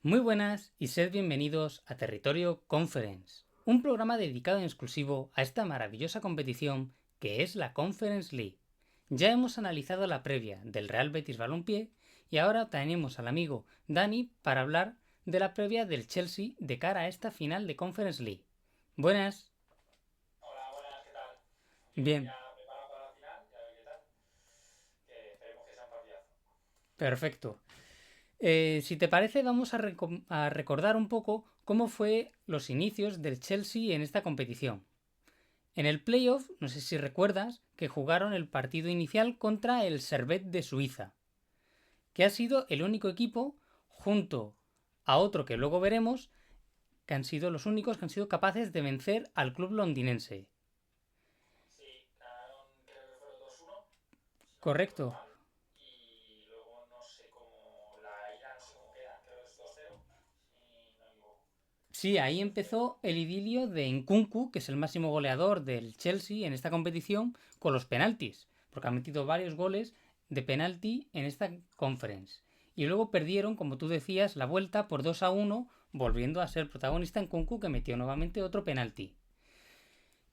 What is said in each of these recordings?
Muy buenas y sed bienvenidos a Territorio Conference, un programa dedicado en exclusivo a esta maravillosa competición que es la Conference League. Ya hemos analizado la previa del Real Betis Balompié y ahora tenemos al amigo Dani para hablar de la previa del Chelsea de cara a esta final de Conference League. Buenas. Hola, buenas, ¿qué tal? Aquí Bien, ya preparado para la final y a ver qué tal. Que esperemos que sea un partidazo. perfecto. Si te parece, vamos a recordar un poco cómo fue los inicios del Chelsea en esta competición. En el playoff, no sé si recuerdas, que jugaron el partido inicial contra el Servette de Suiza, que ha sido el único equipo, junto a otro que luego veremos, que han sido los únicos que han sido capaces de vencer al club londinense. Sí, ganaron, creo que fueron 2-1, si no recuerdo ¿Correcto? mal. Y luego no sé cómo, la ida no sé cómo queda, creo que es 2-0, si no me equivoco. Sí, ahí empezó el idilio de Nkunku, que es el máximo goleador del Chelsea en esta competición, con los penaltis, porque ha metido varios goles de penalti en esta conference. Y luego perdieron, como tú decías, la vuelta por 2-1, volviendo a ser protagonista Nkunku, que metió nuevamente otro penalti.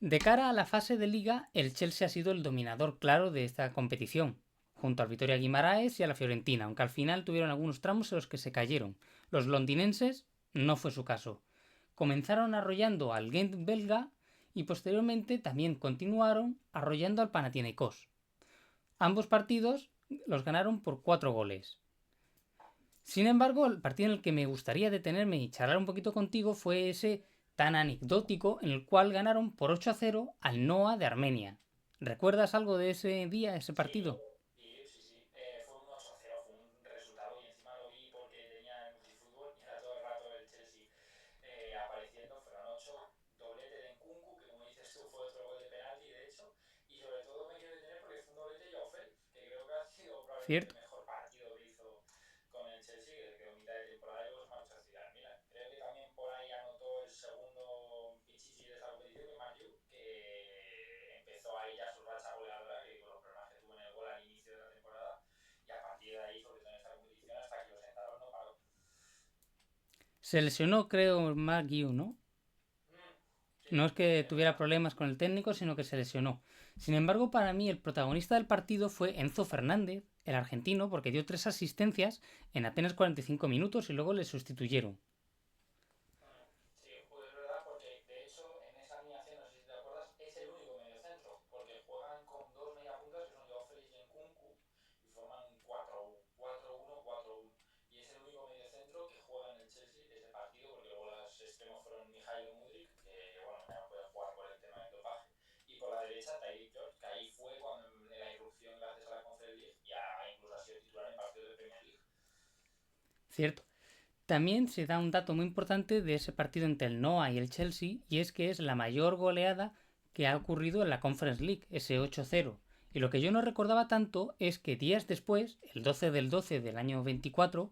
De cara a la fase de liga, el Chelsea ha sido el dominador claro de esta competición, junto al Vitoria Guimaraes y a la Fiorentina, aunque al final tuvieron algunos tramos en los que se cayeron. Los londinenses no fue su caso. Comenzaron arrollando al Gent belga y posteriormente también continuaron arrollando al Panathinaikos. Ambos partidos los ganaron por 4 goles. Sin embargo, el partido en el que me gustaría detenerme y charlar un poquito contigo fue ese tan anecdótico en el cual ganaron por 8-0 al Noah de Armenia. ¿Recuerdas algo de ese día, ese Sí, partido? sí. Fue un 8-0, fue un resultado y encima lo vi porque tenía el multifútbol y era todo el rato el Chelsea apareciendo. Fueron 8, doblete de Nkunku, que como dices tú fue otro gol de penalti de hecho. Y sobre todo me quiero detener porque fue un doblete de Joao Félix, que creo que ha sido probablemente el ¿Cierto? mejor partido que hizo con el Chelsea, que se quedó mitad de temporada y luego se marchó a estudiar. Mira, creo que también por ahí anotó el segundo Pichichi de esa competición, que es Matthew, que empezó ahí ya su racha goleadora, que con los problemas que tuvo en el gol al inicio de la temporada, y a partir de ahí, sobre todo en esta competición, hasta que lo sentaron, no paró. Se lesionó, creo, McGeough, ¿no? Sí, No es que es tuviera verdad. problemas con el técnico, sino que se lesionó. Sin embargo, para mí el protagonista del partido fue Enzo Fernández, el argentino, porque dio 3 asistencias en apenas 45 minutos y luego le sustituyeron. Sí, pues es verdad, porque de hecho en esa alineación, no sé si te acuerdas, es el único mediocentro, porque juegan con dos mediapuntas que son Joao Félix y Nkunku y forman un 4-1-4-1. Y es el único mediocentro que juega en el Chelsea ese partido, porque luego los extremos fueron Mijailo Mudrik, que bueno, ya no puede jugar por el tema del dopaje, y por la derecha Tyreek George, que ahí fue cuando en la irrupción gracias a la Conference League y incluso ha sido titular en partidos de Premier League. ¿Cierto? También se da un dato muy importante de ese partido entre el Noah y el Chelsea, y es que es la mayor goleada que ha ocurrido en la Conference League, ese 8-0. Y lo que yo no recordaba tanto es que días después, el 12 del 12 del año 24,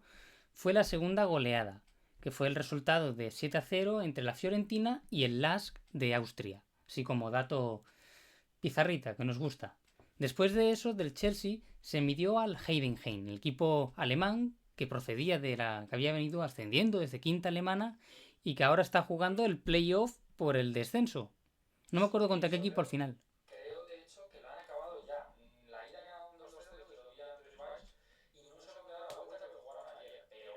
fue la segunda goleada, que fue el resultado de 7-0 entre la Fiorentina y el LASK de Austria. Así como dato pizarrita que nos gusta. Después de eso, del Chelsea se midió al Heidenheim, el equipo alemán que procedía de la que había venido ascendiendo desde quinta alemana y que ahora está jugando el playoff por el descenso. No me acuerdo Sí, contra qué eso equipo al final. creo de hecho que lo han acabado ya. La ida quedaron 2-0, después lo pillan Andrés Baez. Y no sé cómo quedaron la vuelta, creo que jugaron ayer. Pero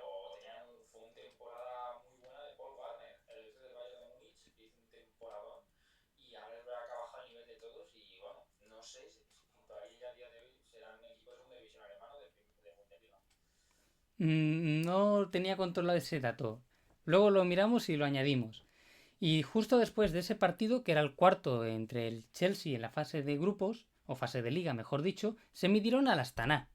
fue una temporada muy buena de Paul Garner, el ex del Bayern de Múnich, que hizo un temporadón. Y ahora es verdad que ha bajado el nivel de todos. Y bueno, no sé si todavía a día de hoy serán un equipo de segunda división alemana o de Bundesliga. No tenía controlado ese dato. Luego lo miramos y lo añadimos. Y justo después de ese partido, que era el cuarto entre el Chelsea en la fase de grupos, o fase de liga, mejor dicho, se midieron al Astana,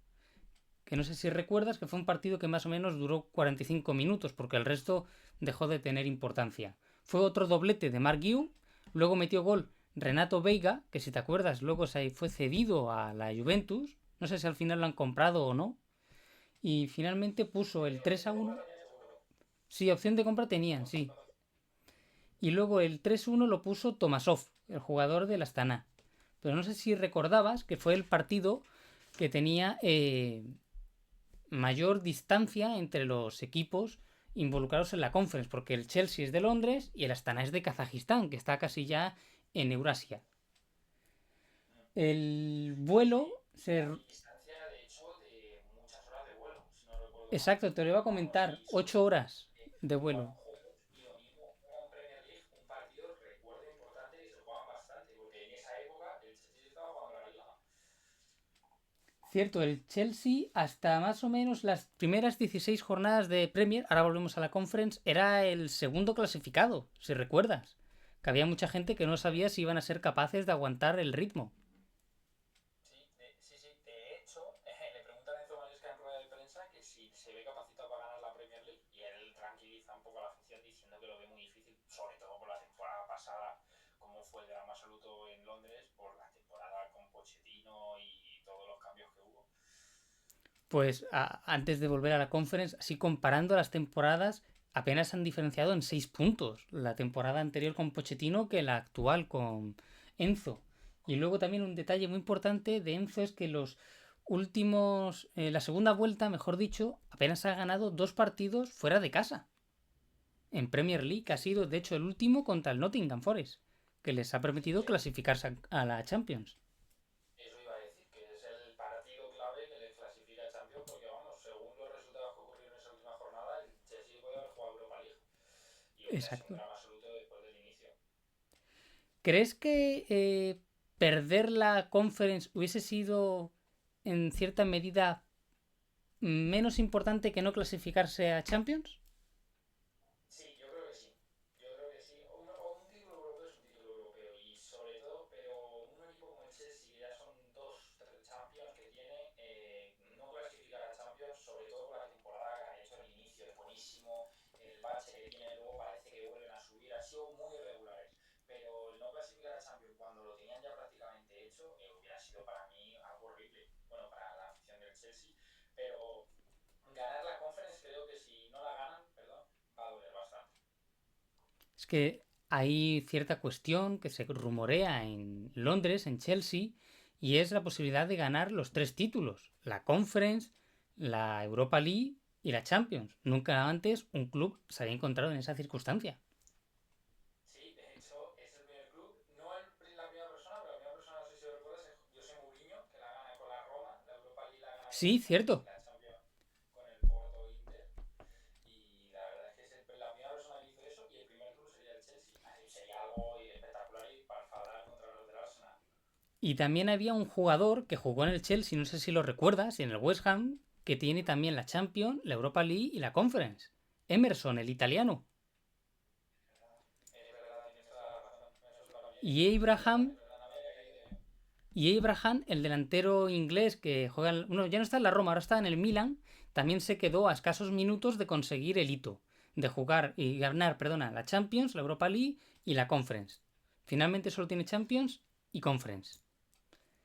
que no sé si recuerdas que fue un partido que más o menos duró 45 minutos, porque el resto dejó de tener importancia. Fue otro doblete de Mark Guiu, luego metió gol Renato Veiga, que si te acuerdas luego se fue cedido a la Juventus, no sé si al final lo han comprado o no, y finalmente puso Sí, el opción de compra 3-1. tenía seguro. Sí, opción de compra tenían, sí. Y luego el 3-1 lo puso Tomasov, el jugador del Astana. Pero no sé si recordabas que fue el partido que tenía mayor distancia entre los equipos involucrados en la Conference, porque el Chelsea es de Londres y el Astana es de Kazajistán, que está casi ya en Eurasia. El vuelo se... Distancia, de hecho, de muchas horas de vuelo, si no recuerdo mal. Exacto, te lo iba a Vamos, comentar. 8 horas de juegan vuelo. juntos y lo mismo juegan Premier League, un partido, recuerdo importante, que se jugaban bastante, porque en esa época el Chelsea estaba jugando la Liga. Cierto, el Chelsea hasta más o menos las primeras 16 jornadas de Premier, ahora volvemos a la Conference, era el segundo clasificado, si recuerdas. Que había mucha gente que no sabía si iban a ser capaces de aguantar el ritmo. Sí, sí. De hecho, le preguntan a Enzo Maresca en rueda de prensa que si se ve capacitado para ganar la Premier League y él tranquiliza un poco a la afición diciendo que lo ve muy difícil, sobre todo por la temporada pasada, como fue el drama absoluto en Londres, por la temporada con Pochettino y todos los cambios que hubo. Pues antes de volver a la Conference, así comparando las temporadas, apenas han diferenciado en 6 puntos. La temporada anterior con Pochettino que la actual con Enzo. Y luego también un detalle muy importante de Enzo es que los últimos, la segunda vuelta, mejor dicho, apenas ha ganado 2 partidos fuera de casa. En Premier League ha sido, de hecho, el último contra el Nottingham Forest, que les ha Sí, permitido clasificarse a la Champions. eso iba a decir, que es el partido clave que les clasifica a Champions, porque vamos, según los resultados que ocurrieron en esa última jornada, el Chelsea puede haber jugado Europa League y hubiera sido un Exacto. drama absoluto después del inicio. ¿Crees que perder la conference hubiese sido en cierta medida menos importante que no clasificarse a Champions? Sí, yo creo que sí. Yo creo que sí. Un título europeo es un título europeo. Y sobre todo, pero un equipo como el Chelsea, que ya son dos, tres Champions que tiene, no clasificar a Champions, sobre todo por la temporada que han hecho al inicio, es buenísimo. El bache que tiene, luego parece que vuelven a subir. Han sido muy irregulares. Pero el no clasificar a Champions cuando lo tenían ya prácticamente hecho, hubiera sido para mí algo horrible. Bueno, para la afición del Chelsea. Pero ganar la Conference creo que si no la ganan, perdón, va a doler bastante. Es que hay cierta cuestión que se rumorea en Londres, en Chelsea, y es la posibilidad de ganar los 3 títulos, la Conference, la Europa League y la Champions. Nunca antes un club se había encontrado en esa circunstancia. Sí, de hecho es el primer club, no la primera persona, pero la primera persona, no sé si lo recuerdas, es José Mourinho, que la gana con la Roma, la Europa League la gana con el Sí, Chelsea y cierto. la Champions con el Porto Inter. Y la verdad es que es la primera persona que hizo eso y el primer club sería el Chelsea. Así sería algo espectacular y para enfadar contra los del Arsenal. Y también había un jugador que jugó en el Chelsea, no sé si lo recuerdas, y en el West Ham, que tiene también la Champions, la Europa League y la Conference. Emerson, el italiano. Es verdad, tienes toda la razón. Eso también Y Abraham, es verdad, no me había caído. el delantero inglés que juega, bueno, ya no está en la Roma, ahora está en el Milan, también se quedó a escasos minutos de conseguir el hito, de jugar y ganar, perdona, la Champions, la Europa League y la Conference. Finalmente solo tiene Champions y Conference.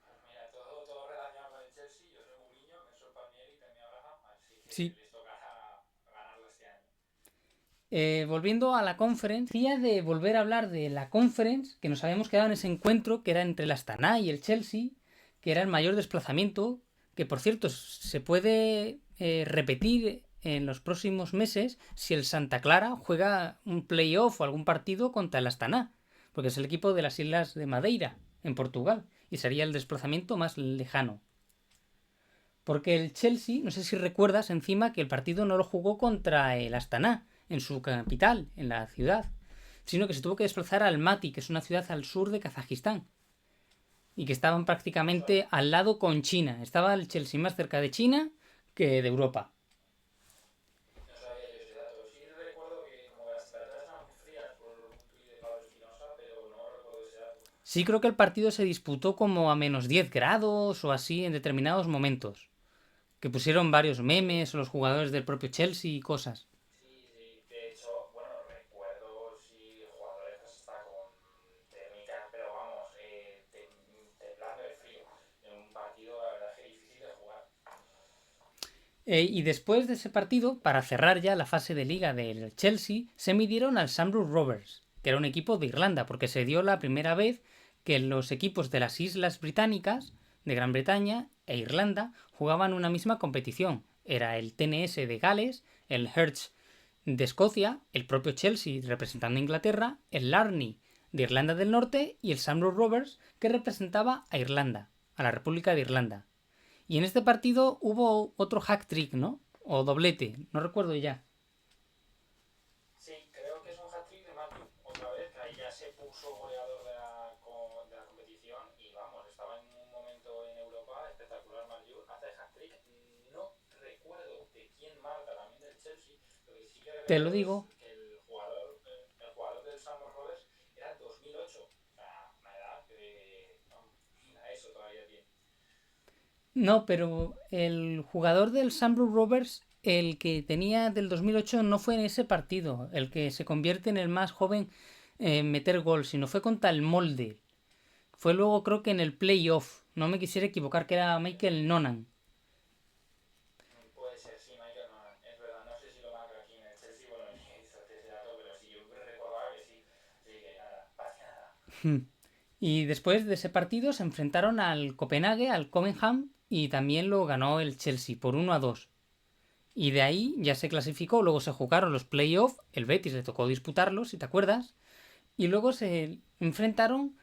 Pues mira, todo relacionado con el Chelsea, José Mourinho, Mesut Palmieri y también Abraham, así que Sí. les tocará ganarlo este año. Volviendo a la conference, decía de volver a hablar de la conference, que nos habíamos quedado en ese encuentro que era entre el Astana y el Chelsea, que era el mayor desplazamiento, que por cierto se puede repetir en los próximos meses si el Santa Clara juega un playoff o algún partido contra el Astana, porque es el equipo de las Islas de Madeira, en Portugal, y sería el desplazamiento más lejano. Porque el Chelsea, no sé si recuerdas encima que el partido no lo jugó contra el Astana, en su capital, en la ciudad, sino que se tuvo que desplazar al Almaty, que es una ciudad al sur de Kazajistán, y que estaban No sabía, prácticamente al lado con China. Estaba el Chelsea más cerca de China que de Europa. no sabía yo ese dato. Sí recuerdo que como las temperaturas eran muy frías por un tuit de Pablo Espinosa, pero no recuerdo ese dato. Sí creo que el partido se disputó como a menos 10 grados o así en determinados momentos, que pusieron varios memes los jugadores del propio Chelsea y cosas. Sí, sí. De hecho, bueno, recuerdo sí jugadores hasta con térmicas, pero vamos, temblando de frío. En un partido, la verdad es que difícil de jugar. Y después de ese partido, para cerrar ya la fase de liga del Chelsea, se midieron al Shamrock Rovers, que era un equipo de Irlanda, porque se dio la primera vez que los equipos de las Islas Británicas, de Gran Bretaña e Irlanda, jugaban una misma competición. Era el TNS de Gales, el Hearts de Escocia, el propio Chelsea representando a Inglaterra, el Larney de Irlanda del Norte y el Shamrock Rovers que representaba a Irlanda, a la República de Irlanda. Y en este partido hubo otro hack trick, ¿no? O doblete, no recuerdo ya. Sí, creo que es un hat-trick de Matthew, otra vez, que ahí ya se puso goleador de la competición y vamos, estaba en un momento en Europa espectacular. Matthew hace hat-trick. No recuerdo de quién marca también del Chelsea, lo que sí que Te lo recuerdo es digo. que el jugador del Shamrock Rovers era 2008, o sea, una edad que vamos, ni a eso todavía tiene. No, pero el jugador del Shamrock Rovers, el que tenía del 2008, no fue en ese partido, el que se convierte en el más joven en meter gol, sino fue contra el Molde. Fue luego creo que en el playoff, no me quisiera equivocar, que era Michael Nonan. Puede ser, sí, Michael Nolan, es verdad. No sé si lo marca aquí en el Chelsea, bueno, ni hizo ese dato, pero sí, yo recordaba que sí. Así que nada, para nada. Y después de ese partido se enfrentaron al Copenhague, al Copenhagen, y también lo ganó el Chelsea por 1-2. Y de ahí ya se clasificó, luego se jugaron los playoffs, el Betis le tocó disputarlos, si te acuerdas, y luego se enfrentaron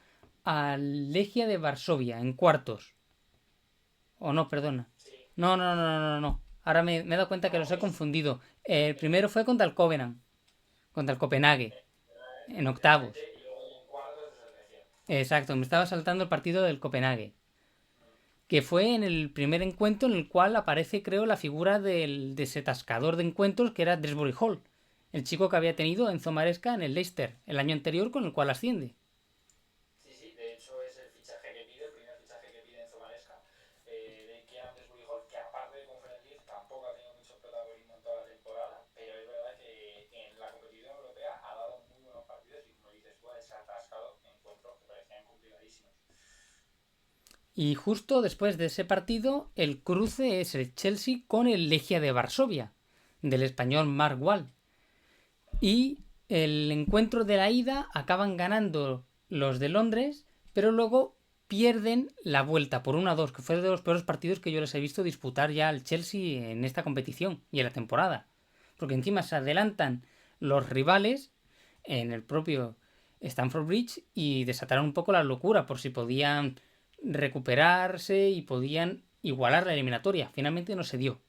al Legia de Varsovia en cuartos. O no, perdona. Sí, No, no, no, no, no, no. Ahora me he dado cuenta que no, los he confundido. El primero fue contra el Covenant, contra el Copenhague, en octavos. efectivamente, y luego en cuartos es el Legia. Exacto, me estaba saltando el partido del Copenhague, que fue en el primer encuentro en el cual aparece, creo, la figura del desatascador de encuentros que era Dresbury Hall, el chico que había tenido Enzo Maresca en el Leicester el año anterior con el cual asciende. Sí, sí, de hecho es el fichaje que pide, el primer fichaje que pide Enzo Maresca, de Kieran Desbury Hall, que aparte de Conference League tampoco ha tenido mucho protagonismo en toda la temporada, pero es verdad que en la competición europea ha dado muy buenos partidos y como dices tú, se ha atascado encuentros que parecían complicadísimos. Y justo después de ese partido, el cruce es el Chelsea con el Legia de Varsovia, del español Mark Wall. Y el encuentro de la ida acaban ganando los de Londres, pero luego pierden la vuelta por 1-2, que fue de los peores partidos que yo les he visto disputar ya al Chelsea en esta competición y en la temporada. Porque encima se adelantan los rivales en el propio Stamford Bridge y desataron un poco la locura por si podían recuperarse y podían igualar la eliminatoria. Finalmente no se dio.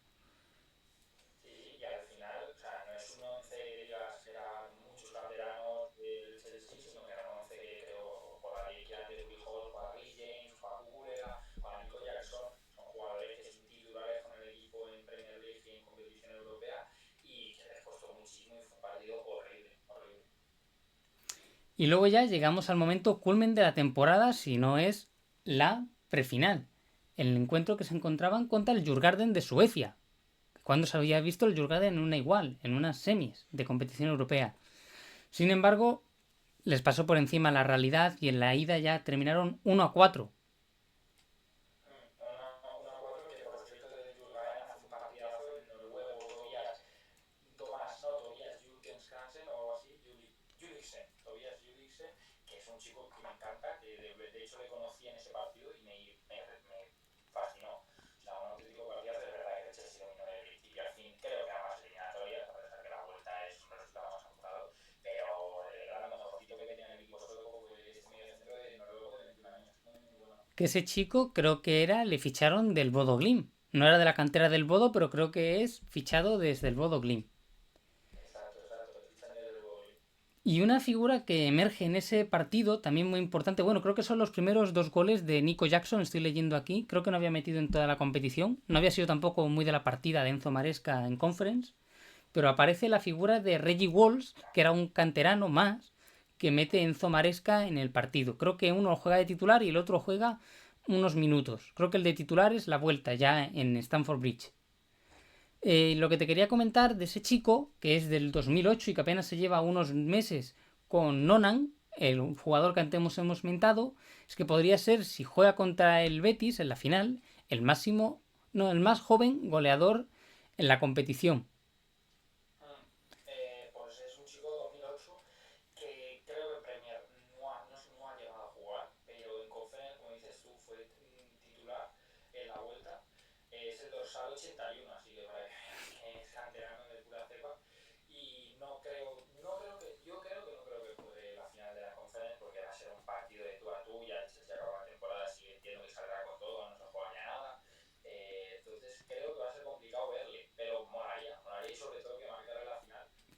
Sí, sí, y al final, o sea, no es un 11 que digas que eran muchos canteranos del Chelsea, sino que era un 11 que creo jugaría Kieran Desbury Hall, juega Lee James, juega Cucurella, juega Nico Jackson, son jugadores que son titulares con el equipo en Premier League y en competición europea y que les costó muchísimo y fue un partido horrible, horrible. Y luego ya llegamos al momento culmen de la temporada, si no es la prefinal. El encuentro que se encontraban contra el Djurgården de Suecia. Cuando se había visto el Djurgården en una igual, en unas semis de competición europea. Sin embargo, les pasó por encima la realidad y en la ida ya terminaron 1-4. Una 4 que por cierto de Jurgen hace un partidazo el noruego Tobias Thomas, no, Tobias Jurgensen o algo así, Juliksen, Tobias Juliksen, que es un chico que me encanta, que de hecho le conocí en ese partido y me fascinó. O sea, un auténtico partidazo, es verdad que el Chelsea dominó de principio al fin, creo que era más eliminatoria, a pesar que la vuelta es un resultado más ajustado, pero de verdad lo mejorcito que tenía en el equipo sueco fue este medio centro de noruego de 21 años, muy muy bueno. Que ese chico creo que era, le ficharon del Bodo Glimt. No era de la cantera del Bodo, pero creo que es fichado desde el Bodo Glimt. Exacto, exacto, el fichan del Bowl. Y una figura que emerge en ese partido, también muy importante, bueno, creo que son los primeros dos goles de Nico Jackson, estoy leyendo aquí, creo que no había metido en toda la competición, no había sido tampoco muy de la partida de Enzo Maresca en Conference, pero aparece la figura de Reggie Walls, que era un canterano más, que mete Enzo Maresca en el partido. Creo que uno juega de titular y el otro juega unos minutos. Creo que el de titular es la vuelta ya en Stamford Bridge. Lo que te quería comentar de ese chico, que es del 2008 y que apenas se lleva unos meses con Nonan, el jugador que antes hemos mentado, es que podría ser, si juega contra el Betis en la final, el máximo, no, el más joven goleador en la competición. Pues es un chico de 2008 que creo que Premier no ha llegado a jugar, pero en Conference, como dices tú, fue titular en la vuelta. Es el dorsal 81, así que para que veas que es canterano de pura cepa. Y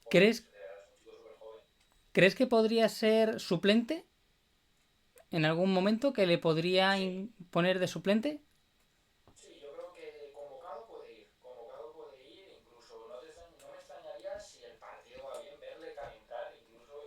porque ¿Crees, es, de verdad, es un chico súper joven. ¿Crees que podría ser suplente en algún momento que le podría Sí, poner de suplente? sí, yo creo que convocado puede ir, incluso no me extrañaría si el partido va bien verle calentar, incluso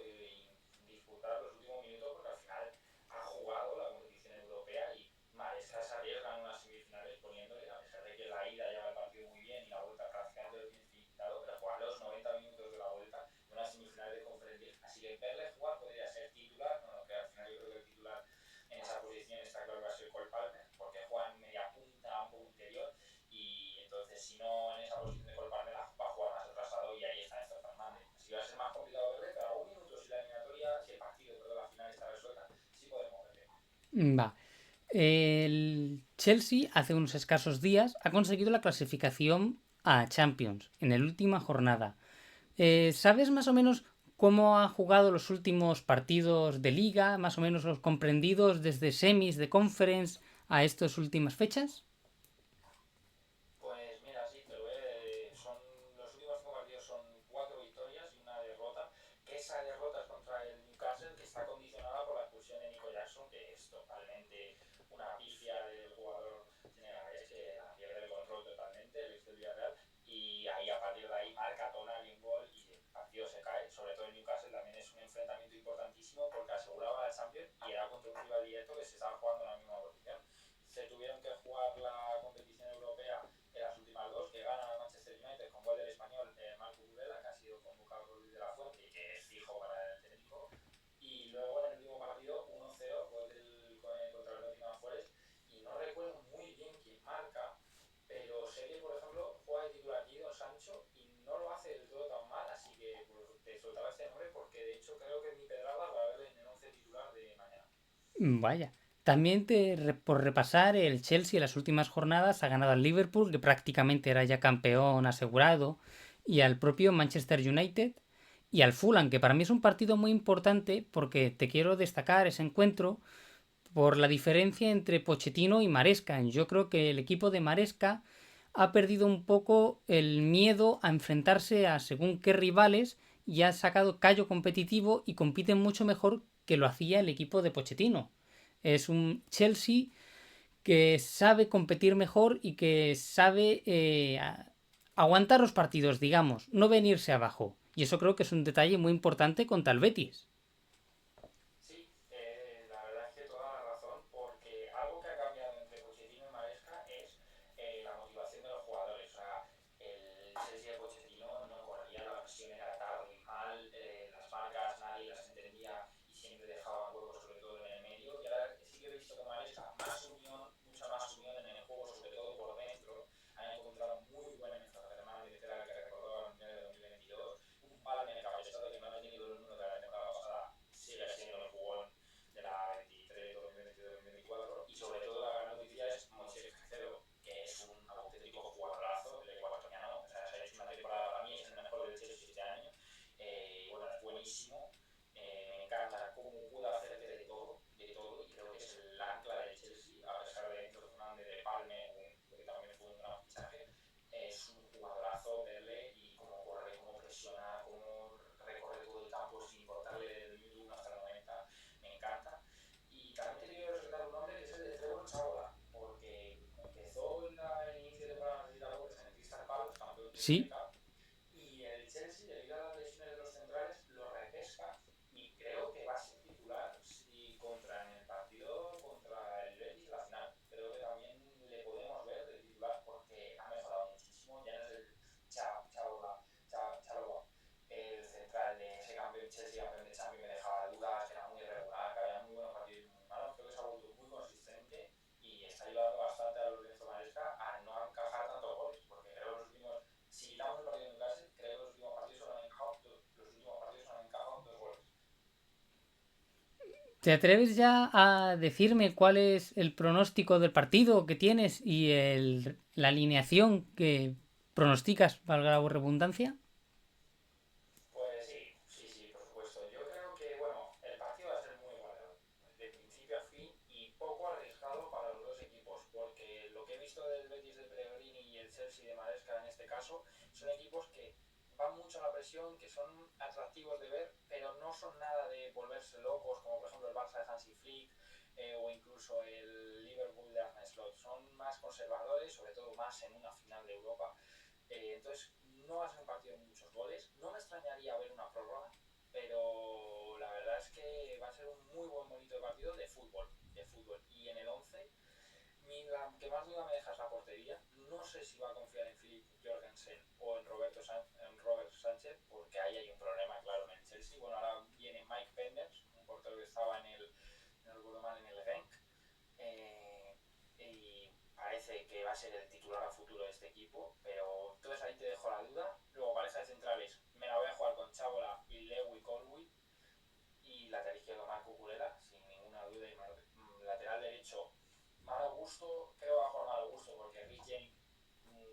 disputar los últimos minutos, porque al final ha jugado la competición europea y Maresca se arriesga en unas semifinales poniéndole, a pesar de que la ida lleva el partido muy bien y la vuelta prácticamente lo tiene finiquitado, pero jugar los 90 minutos de la vuelta de unas semifinales de Conference League, así que verle jugar podría ser titular, no, que al final yo creo que el titular en esa posición está claro que va a ser Cole Palmer, porque juega en media punta, un poco interior, y entonces si no en esa posición de Cole Palmer va a jugar más atrasado y ahí está Néstor Fernández. Así que va a ser más complicado verle, pero algún minuto si la eliminatoria, si el partido, perdón, la final está resuelta, sí podemos verle. Va. El Chelsea hace unos escasos días ha conseguido la clasificación a Champions en la última jornada. ¿Sabes más o menos cómo ha jugado los últimos partidos de liga, más o menos los comprendidos desde semis de conference a estas últimas fechas? Pues mira, sí, te lo voy a... Son, los últimos 5 partidos son 4 victorias y una derrota, que esa derrota es contra el Newcastle, que está condicionada por la expulsión de Nico Jackson, que es totalmente una pifia del jugador senegalés, que la pierde el control totalmente, el ex del Villarreal, y ahí a partir de ahí marca Tonali un gol y el partido se cae, sobre todo el Newcastle también es un enfrentamiento importantísimo porque aseguraba la Champions y era contra un rival directo que se estaba jugando en la misma posición. Se tuvieron que jugar la competición europea en las últimas dos, que ganan al Manchester United con gol del español Marco Burela, que ha sido convocado por Luis de la Fuente y que es fijo para el técnico. Y luego en el último partido, 1-0, gol contra el Nottingham Forest. Y no recuerdo muy bien quién marca, pero sé que, por ejemplo, juega de titular Jadon Sancho y no lo hace del todo tan mal, así que pues, te soltaba este nombre porque de hecho creo que es mi pedrada para verle en el 11 titular de mañana. Vaya. También por repasar, el Chelsea en las últimas jornadas ha ganado al Liverpool, que prácticamente era ya campeón asegurado, y al propio Manchester United y al Fulham, que para mí es un partido muy importante porque te quiero destacar ese encuentro por la diferencia entre Pochettino y Maresca. Yo creo que el equipo de Maresca ha perdido un poco el miedo a enfrentarse a según qué rivales y ha sacado callo competitivo y compite mucho mejor que lo hacía el equipo de Pochettino. Es un Chelsea que sabe competir mejor y que sabe aguantar los partidos, digamos, no venirse abajo. Y eso creo que es un detalle muy importante contra el Betis. Sí, la verdad es que toda la razón, porque algo que ha cambiado entre Pochettino y Maresca es la motivación de los jugadores. O sea, el Chelsea de Pochettino no corría, la presión era tarde y mal, las marcas nadie las entendía y siempre dejaban huecos, sobre todo en el medio. Y ahora sí que he visto con Maresca más unión, mucha más unión en el juego, sobre todo por dentro. Han encontrado muy buen Néstor Fernández, era el que recordaba el Mundial de 2022. Un Palmer que a pesar de que no ha tenido los números de la temporada pasada, sigue siendo el jugón de la 23, 2022-2024. Y sobre todo la gran noticia es Moisés Caicedo, que es un auténtico jugadorazo, el ecuatoriano. O sea, se ha hecho una temporada, para mí es el mejor del Chelsea este año. Bueno, es buenísimo. Me encanta cómo puede hacerte de todo, y creo que es el ancla del Chelsea, a pesar de Enzo Fernández, de Palme, que también fue un gran fichaje. Es un jugadorazo verle y cómo corre, cómo presiona, cómo recorre todo el campo sin importarle del minuto 1 hasta el 90. Me encanta. Y también te quiero resaltar un nombre que es el de Trevor Chabola, porque empezó el inicio de temporada, no sé si te acuerdas, en el Crystal Palace, campeón de FA Sí, Cup, y el Chelsea, debido a las lesiones de los centrales, lo repesca y creo que va a ser titular si contra en el partido contra el Betis la final. Creo que también le podemos ver de titular porque ha mejorado muchísimo. Ya no es el Chaloba, el central de ese campeón Chelsea, campeón de Champions, me dejaba dudas, que era muy irregular, que había muy buenos partidos y muy malos. Creo que se ha vuelto muy consistente y está ayudando bastante a los de Enzo Maresca a no encajar tantos goles, porque creo que los últimos, si quitamos el partido de Newcastle, creo que los últimos partidos solo han encajado, dos goles. ¿te atreves ya a decirme cuál es el pronóstico del partido que tienes y la alineación que pronosticas, valga la redundancia? Pues sí, sí, sí, por supuesto. Yo creo que, bueno, el partido va a ser muy goleador, de principio a fin, y poco arriesgado para los dos equipos, porque lo que he visto del Betis de Pellegrini y el Chelsea de Maresca en este caso son equipos que van mucho la presión, que son atractivos de ver, pero no son nada de volverse locos, como por ejemplo el Barça de Hansi Flick o incluso el Liverpool de Arne Slot. Son más conservadores, sobre todo más en una final de Europa. Entonces no va a ser un partido de muchos goles. No me extrañaría ver una prórroga, pero la verdad es que va a ser un muy bonito partido de fútbol. Y en el 11, la que más duda me deja es la portería. No sé si va a confiar en Philip Jorgensen o en Robert Sánchez, porque ahí hay un problema claro en el Chelsea. Bueno, ahora viene Mike Penders, un portero que estaba en el Genk, y parece que va a ser el titular a futuro de este equipo, pero entonces ahí te dejo la duda. Luego pareja de centrales, me la voy a jugar con Chávola y Lewy Colwill, y lateral izquierdo Marco Curela, sin ninguna duda, y lateral derecho Malo Gusto. Creo que va a jugar Malo Gusto porque Rich James,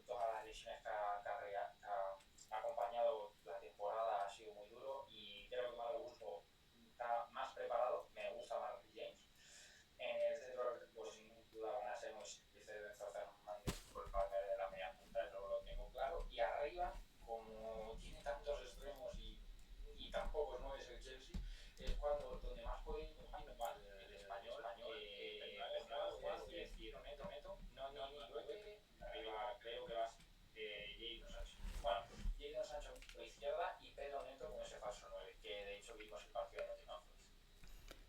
todas las lesiones que ha acompañado la temporada, ha sido muy duro, y creo que Malo Gusto está más preparado. Me gusta más Rich James. En el centro, pues sin duda van a ser Moisés Enzo Fernández por el papel de la media punta, eso lo tengo claro. Y arriba, como tiene tantos extremos y tan pocos nueves el Chelsea, es cuando donde más puede ir el español, Neto, no ni Duque, arriba creo que va a ser Jadon Sancho. Bueno, Jadon Sancho por izquierda y Pedro Neto con ese falso 9, que de hecho vimos el partido de Nottingham Forest.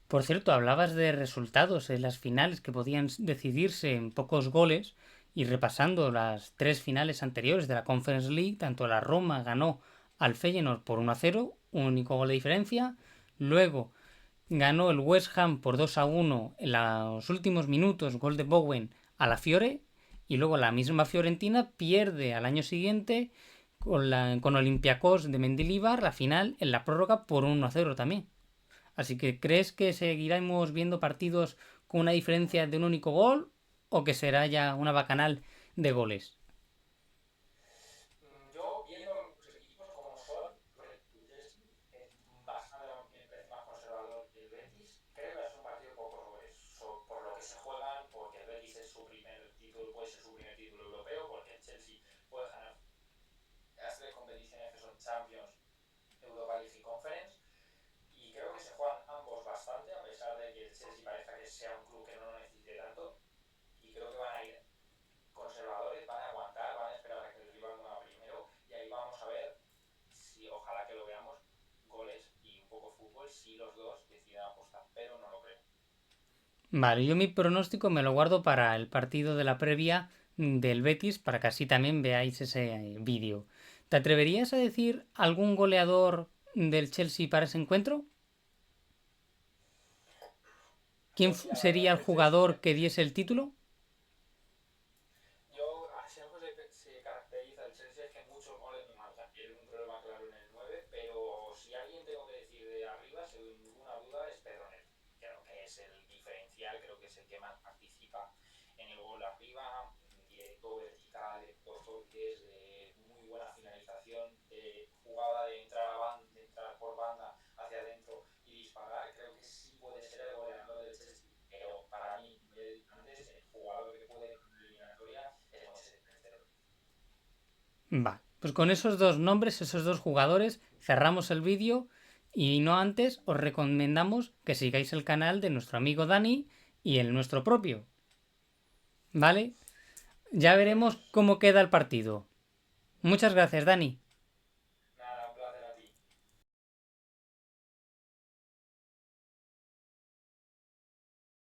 Por cierto, hablabas de resultados en las finales que podían decidirse en pocos goles, y repasando las 3 finales anteriores de la Conference League, tanto la Roma ganó al Feyenoord por 1-0, un único gol de diferencia. Luego ganó el West Ham por 2-1 en los últimos minutos, gol de Bowen a la Fiore. Y luego la misma Fiorentina pierde al año siguiente con Olympiacos de Mendilibar la final en la prórroga por 1-0 también. Así que, ¿crees que seguiremos viendo partidos con una diferencia de un único gol o que será ya una bacanal de goles? Yo, viendo los equipos como son, el Chelsea es bastante, me parece más conservador que el Betis. Creo que es un partido por goles, por lo que se juegan, porque el Betis es su primer título, puede ser su primer título europeo, porque el Chelsea puede ganar las 3 competiciones que son Champions, Europa League y Conference. Y creo que se juegan ambos bastante, a pesar de que el Chelsea parezca que sea un club que no lo necesite tanto. Y creo que van a ir conservadores, van a aguantar, van a esperar a que el rival mueva primero, y ahí vamos a ver, si ojalá que lo veamos, goles y un poco fútbol, si los dos deciden apostar, pero no lo creo. Vale, yo mi pronóstico me lo guardo para el partido de la previa del Betis, para que así también veáis ese vídeo. ¿Te atreverías a decir algún goleador del Chelsea para ese encuentro? ¿Quién Pues mira, la sería verdad el es que el Chelsea jugador que diese el título? si algo se caracteriza el Chelsea es que muchos goles no marcan. Tiene un problema claro en el 9, pero si alguien tengo que decir de arriba, sin ninguna duda, es Pedro Neto. Creo que es el diferencial, creo que es el que más participa en el gol arriba, directo, vertical, de dos toques, de muy buena finalización, de jugada de entrar por banda hacia adentro y disparar. Creo que sí puede ser el goleador del Chelsea, pero para mí, como ya he dicho antes, el jugador que puede ganar la eliminatoria es Moisés Caicedo. Vale, pues con esos dos nombres, esos dos jugadores, cerramos el vídeo. Y no antes, os recomendamos que sigáis el canal de nuestro amigo Dani y el nuestro propio. ¿Vale? Ya veremos Pues cómo queda el partido. Muchas gracias, Dani.